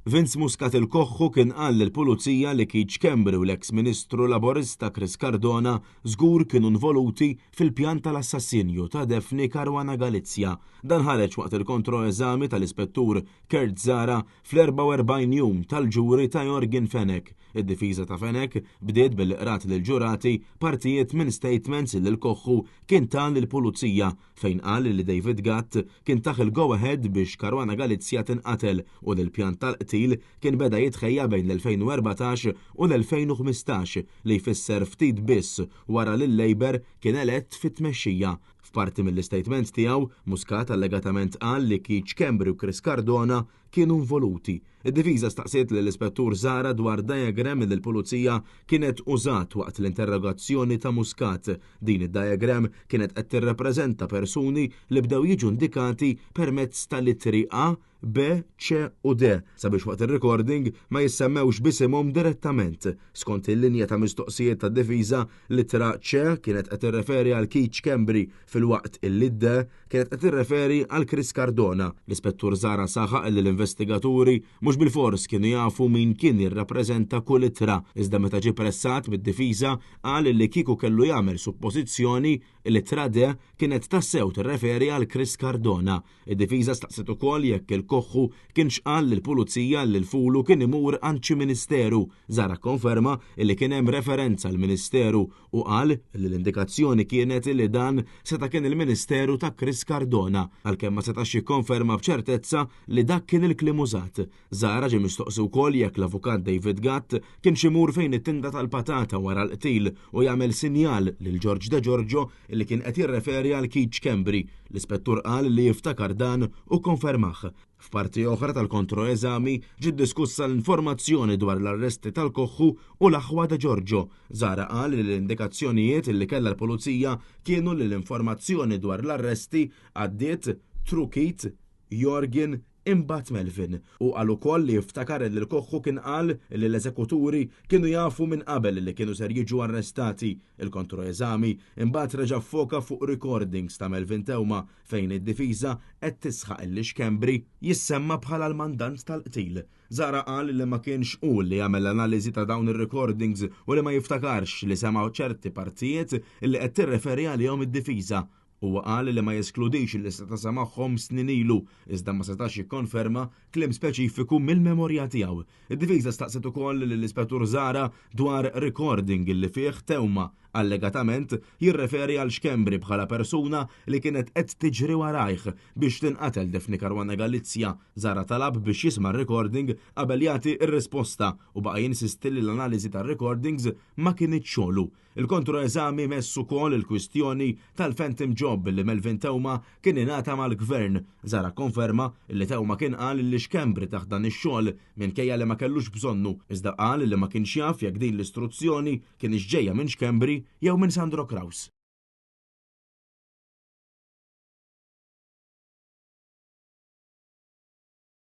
Vince Muscat il-Koħħu kien qal lill-Pulizija li Keith Schembri u l-eks Ministru Laburista Chris Cardona żgur kienu involuti fil-pjan tal-assassinju ta' Daphne Caruana Galizia. Dan ħareġ waqt il-kontroeżami tal-Ispettur Kurt Zara fl-44 jum tal-ġuri ta' Jorgen Fenech. Id-difiża ta' Fenech bdiet bil-qrat lill-ġurati partijiet minn statements li l-Koħħu kien tal lill-Pulizija fejn qal li David Gatt kien taħ il-go-ahead biex Caruana Galizia tinqatel u l-pjan tal-qtil kien beda jitħejja bejn l-2014 u l-2015 li jfisser ftit biss wara li l-Labor kien elett fit-tmexxija. F'parti mill-istatement tiegħu, Muscat allegatament qal li Keith Schembri u Chris Cardona kienu involuti. Id-difiża staqsiet lill-Ispettur Zara dwar diagram li l-Pulizija kienet użat waqt l-interrogazzjoni ta' Muscat. Din id-diagram kienet qed tirrappreżenta persuni li bdew jiġu indikati permezz ta' littri A, B, C u D sabiex waqt ir-recording ma jissemmewx bisimhom direttament. Skont il-linja ta' mistoqsijiet tad-difiża, littra C kienet qed tirreferi għal Keith Schembri fil-waqt il D kienet qed tirreferi għal Chris Cardona. L-Ispettur Zara saħaq li l-investigaturi mhux bil-fors kienu jafu min kien jirrappreżenta kull ittra, iżda meta ġie pressat mid-difiża qal li kieku kellu jagħmel suppożizzjoni l-ittra D kienet tassew tirreferi għal Chris Cardona. Id-difiża staqset ukoll jekk il-Koħħu kienx qal lill-Pulizija li l-fulu kien imur għand xi ministeru. Zara konferma li kien hemm referenza l-Ministeru u qal li l-indikazzjoni kienet li dan seta' kien il-Ministeru ta' Chris Cardona, għalkemm ma setax jikkonferma b'ċertezza li dak kien il-kliem użat. Zara ġie mistoqsi wkoll jekk l-avukat David Gatt kien ximur fejn it-tinda tal-patata wara l-qtil u jagħmel sinjal lil George De Giorgio li kien qed jirreferi għal Keith Schembri. L-Ispettur qal li jiftakar dan u konfermah. F'parti oħra tal-kontroeżami ġiet diskussa l-informazzjoni dwar l-arresti tal-Koħħu u l-aħwa De Giorgio. Zara qal li l-indikazzjonijiet li kellha l-Pulizija kienu li l-informazzjoni dwar l-arresti għaddiet through Keith, Jorgen imbagħad Melvin u qal ukoll li jiftakar li l-Koħħu kien qal li l-eżekuturi kienu jafu minn qabel li kienu ser jiġu arrestati. Il-kontroeżami imbagħad reġa' ffoka fuq recordings ta' Melvin Tewma fejn id-difiża qed tisħaq li Schembri jissemma bħala l-mandant tal-qtil. Zara qal li ma kienx hu li jagħmel analiżi ta' dawn ir-recordings u li ma jiftakarx li semgħu ċerti partijiet li qed tirreferi għalihom id-difiża. Huwa qal li ma jeskludix li seta' semagħhom snin ilu, iżda ma setax jikkonferma kliem speċifiku mill-memorja tiegħu. Id-difiża staqset ukoll lill-Ispettur Zara dwar recording li fih Tewma allegatament jirreferi għal Schembri bħala persuna li kienet qed tiġri warajh biex tinqatel Daphne Caruana Galizia. Zara talab biex jisma' recording qabel jagħti r-risposta u baqa' jinsisti li l-analiżi tar-recordings ma kienitx xogħlu. Il-kontroeżami mess ukoll il-kwistjoni tal-Phantom Job li Melvin Tewma kien ingħata mal-Gvern. Zara konferma li Tewma kien qal li Schembri taħt dan ix-xogħol minkejja li ma kellux bżonnu, iżda qal li ma kienx jaf jekk din l-istruzzjoni kienx ġejja minn Schembri jew minn Sandro Kraus.